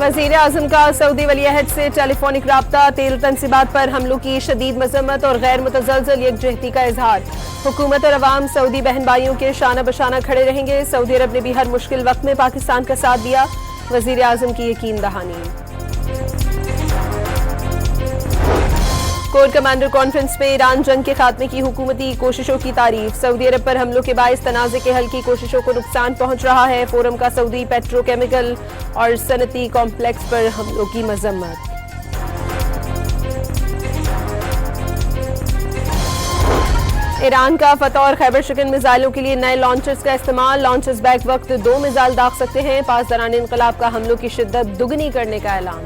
वज़ीर आज़म का सऊदी वलीअहद से टेलीफोनिक राब्ता, तेल तनसीबात पर हमलों की शदीद मजम्मत और गैर मुतज़लज़ल यकजहती का इजहार। हुकूमत और अवाम सऊदी बहन भाइयों के शाना बशाना खड़े रहेंगे। सऊदी अरब ने भी हर मुश्किल वक्त में पाकिस्तान का साथ दिया। वज़ीर आज़म की यकीन दहानी। कोर कमांडर कॉन्फ्रेंस में ईरान जंग के खात्मे की हुकूमती कोशिशों की तारीफ। सऊदी अरब पर हमलों के बाइस तनाज़े के हल की कोशिशों को नुकसान पहुंच रहा है। फोरम का सऊदी पेट्रोकेमिकल और सनती कॉम्प्लेक्स पर हमलों की मजम्मत। ईरान का फतह और खैबर शिकन मिसाइलों के लिए नए लॉन्चर्स का इस्तेमाल। लॉन्चर्स बैक वक्त 2 मिसाइल दाग सकते हैं। पासदारान इनकलाब का हमलों की शिद्दत दुगनी करने का ऐलान।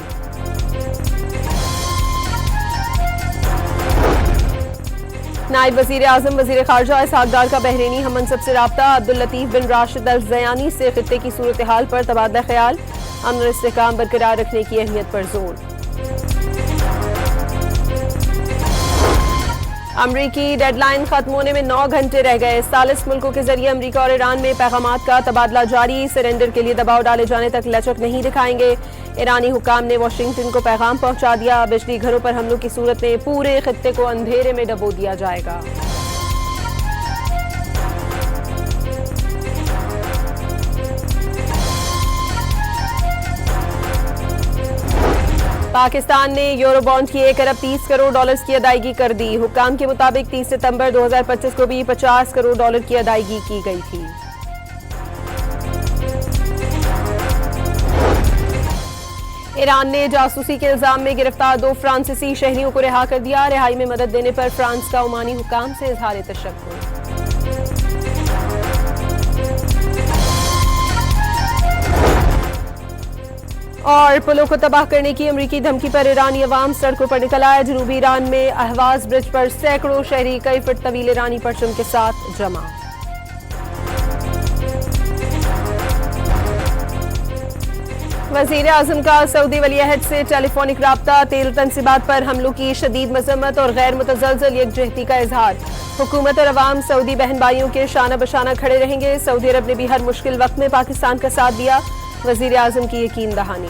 नायब वज़ीर आज़म वज़ीर ख़ारजा इसहाक डार का बहरीनी हम मनसब से राब्ता। अब्दुल लतीफ़ बिन राशिद अल ज़यानी से खित्ते की सूरत हाल पर तबादला ख्याल। अमन और इस्तेहकाम बरकरार रखने की अहमियत पर जोर। अमरीकी डेडलाइन खत्म होने में 9 घंटे रह गए। 40 मुल्कों के जरिए अमरीका और ईरान में पैगामात का तबादला जारी। सरेंडर के लिए दबाव डाले जाने तक लचक नहीं दिखाएंगे। ईरानी हुकाम ने वाशिंगटन को पैगाम पहुंचा दिया। बिजली घरों पर हमलों की सूरत में पूरे खित्ते को अंधेरे में डबो दिया जाएगा। पाकिस्तान ने यूरो बॉन्ड की 1 अरब 30 करोड़ डॉलर्स की अदायगी कर दी। हुकाम के मुताबिक 30 सितंबर 2025 को भी 50 करोड़ डॉलर की अदायगी की गई थी। ईरान ने जासूसी के इल्जाम में गिरफ्तार 2 फ्रांसीसी शहरियों को रिहा कर दिया। रिहाई में मदद देने पर फ्रांस का ओमानी हुकाम से इजहार तशक्कुर। और पुलों को तबाह करने की अमरीकी धमकी पर ईरानी अवाम सड़कों पर निकल आया। जनूबी ईरान में अहवाज ब्रिज पर सैकड़ों शहरी कई फुट तवील ईरानी परचम के साथ जमा। वज़ीर आज़म का सऊदी वलीअहद से टेलीफोनिक राब्ता, तेल तनसीबात पर हमलों की शदीद मजम्मत और गैर मुतज़लज़ल यकजहती का इजहार। हुकूमत और अवाम सऊदी बहन भाइयों के शाना बशाना खड़े रहेंगे। सऊदी अरब ने भी हर मुश्किल वक्त में पाकिस्तान का साथ दिया। वज़ीर आज़म की यकीन दहानी।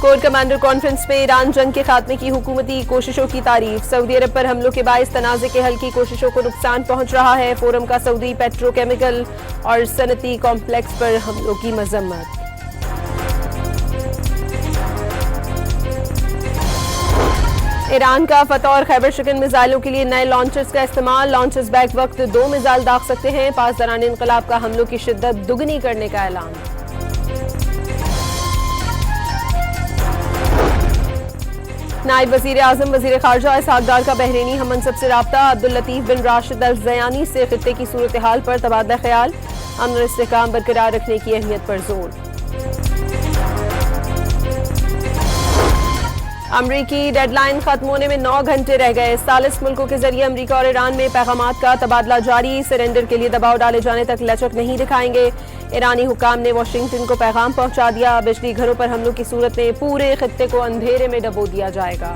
कोर कमांडर कॉन्फ्रेंस में ईरान जंग के खात्मे की हुकूमती कोशिशों की तारीफ। सऊदी अरब पर हमलों के बाइस तनाज़े के हल की कोशिशों को नुकसान पहुंच रहा है। फोरम का सऊदी पेट्रोकेमिकल और सनती कॉम्प्लेक्स पर हमलों की मजम्मत। ईरान का फतह और खैबर शिकन मिसाइलों के लिए नए लॉन्चर्स का इस्तेमाल। लॉन्चर्स बैक वक्त 2 मिसाइल दाग सकते हैं। पासदारान इनकलाब का हमलों की शिद्दत दुगनी करने का ऐलान। नायब वज़ीर आज़म वज़ीर ख़ारजा इसहाक डार का बहरीनी हम मनसब से राब्ता। अब्दुल लतीफ़ बिन राशिद अल ज़यानी से खित्ते की सूरत हाल पर तबादला ख्याल। अमन और इस्तेहकाम बरकरार रखने की अहमियत पर जोर। अमरीकी डेडलाइन खत्म होने में 9 घंटे रह गए। 40 मुल्कों के जरिए अमरीका और ईरान में पैगामात का तबादला जारी। सरेंडर के लिए दबाव डाले जाने तक लचक नहीं दिखाएंगे। ईरानी हुकाम ने वाशिंगटन को पैगाम पहुंचा दिया। बिजली घरों पर हमलों की सूरत में पूरे खित्ते को अंधेरे में डबो दिया जाएगा।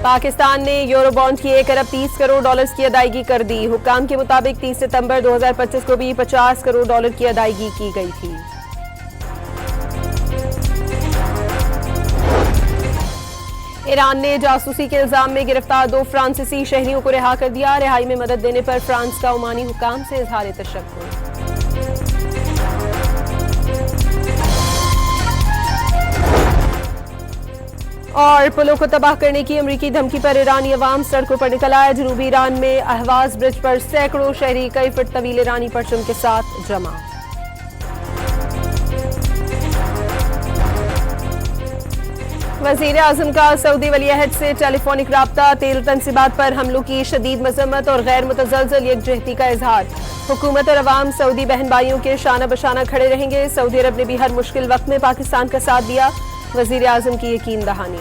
पाकिस्तान ने यूरो बॉन्ड की 1 अरब 30 करोड़ डॉलर्स की अदायगी कर दी। हुकाम के मुताबिक 30 सितंबर 2025 को भी 50 करोड़ डॉलर की अदायगी की गई थी। ईरान ने जासूसी के इल्जाम में गिरफ्तार 2 फ्रांसीसी शहरियों को रिहा कर दिया। रिहाई में मदद देने पर फ्रांस का ओमानी हुकाम से इजहार तशक्कुर। और पुलों को तबाह करने की अमरीकी धमकी पर ईरानी अवाम सड़कों पर निकल आया। जनूबी ईरान में अहवाज ब्रिज पर सैकड़ों शहरी कई फुट तवील ईरानी परचम के साथ जमा। वज़ीर आज़म का सऊदी वलीअहद से टेलीफोनिक राब्ता, तेल तनसीबात पर हमलों की शदीद मजम्मत और गैर मुतज़लज़ल यकजहती का इजहार। हुकूमत और अवाम सऊदी बहन भाइयों के शाना बशाना खड़े रहेंगे। सऊदी अरब ने भी हर मुश्किल वक्त में पाकिस्तान का साथ दिया। वज़ीर आज़म की यकीन दहानी।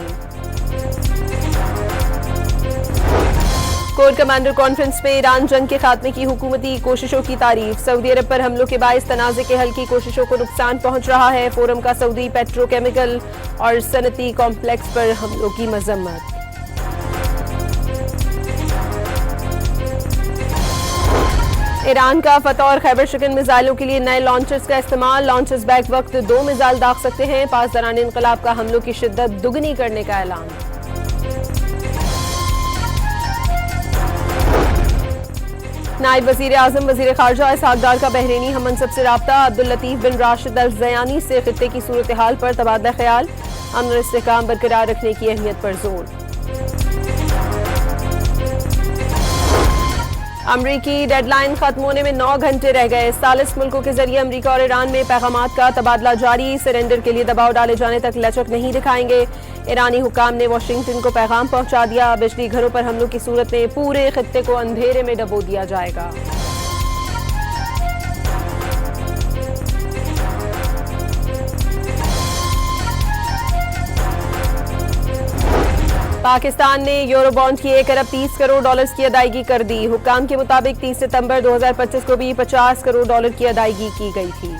कोर कमांडर कॉन्फ्रेंस में ईरान जंग के खात्मे की हुकूमती कोशिशों की तारीफ। सऊदी अरब पर हमलों के बाइस तनाज़े के हल की कोशिशों को नुकसान पहुंच रहा है। फोरम का सऊदी पेट्रोकेमिकल और सनती कॉम्प्लेक्स पर हमलों की मजम्मत। ईरान का फतह और खैबर शिकन मिसाइलों के लिए नए लॉन्चर्स का इस्तेमाल। लॉन्चर्स बैक वक्त 2 मिसाइल दाग सकते हैं। पासदारान इनकलाब का हमलों की शिद्दत दुगनी करने का ऐलान। नायब वजीर आजम वजीर खारजा इसहाक डार का बहरीनी हम मनसब से राब्ता। अब्दुल लतीफ बिन राशिद अल ज़यानी से खित्ते की सूरत हाल पर तबादला ख्याल। अमन और इस्तेहकाम बरकरार रखने की अहमियत पर जोर। अमरीकी डेडलाइन खत्म होने में 9 घंटे रह गए। 40 मुल्कों के जरिए अमरीका और ईरान में पैगामात का तबादला जारी। सरेंडर के लिए दबाव डाले जाने तक लचक नहीं दिखाएंगे। ईरानी हुकाम ने वाशिंगटन को पैगाम पहुंचा दिया। बिजली घरों पर हमलों की सूरत में पूरे खित्ते को अंधेरे में डबो दिया जाएगा। पाकिस्तान ने यूरो बॉन्ड की 1 अरब 30 करोड़ डॉलर्स की अदायगी कर दी। हुकाम के मुताबिक 30 सितंबर 2025 को भी 50 करोड़ डॉलर की अदायगी की गई थी।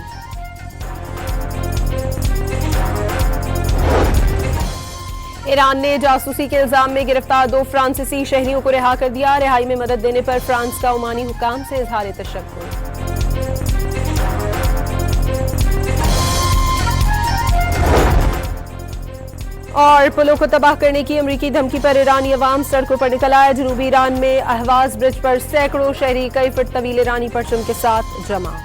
ईरान ने जासूसी के इल्जाम में गिरफ्तार 2 फ्रांसीसी शहरियों को रिहा कर दिया। रिहाई में मदद देने पर फ्रांस का ओमानी हुकाम से इजहार तशक्कुर। और पुलों को तबाह करने की अमरीकी धमकी पर ईरानी अवाम सड़कों पर निकल आए। जनूबी ईरान में अहवाज ब्रिज पर सैकड़ों शहरी कई फुट तवील ईरानी परचम के साथ जमा।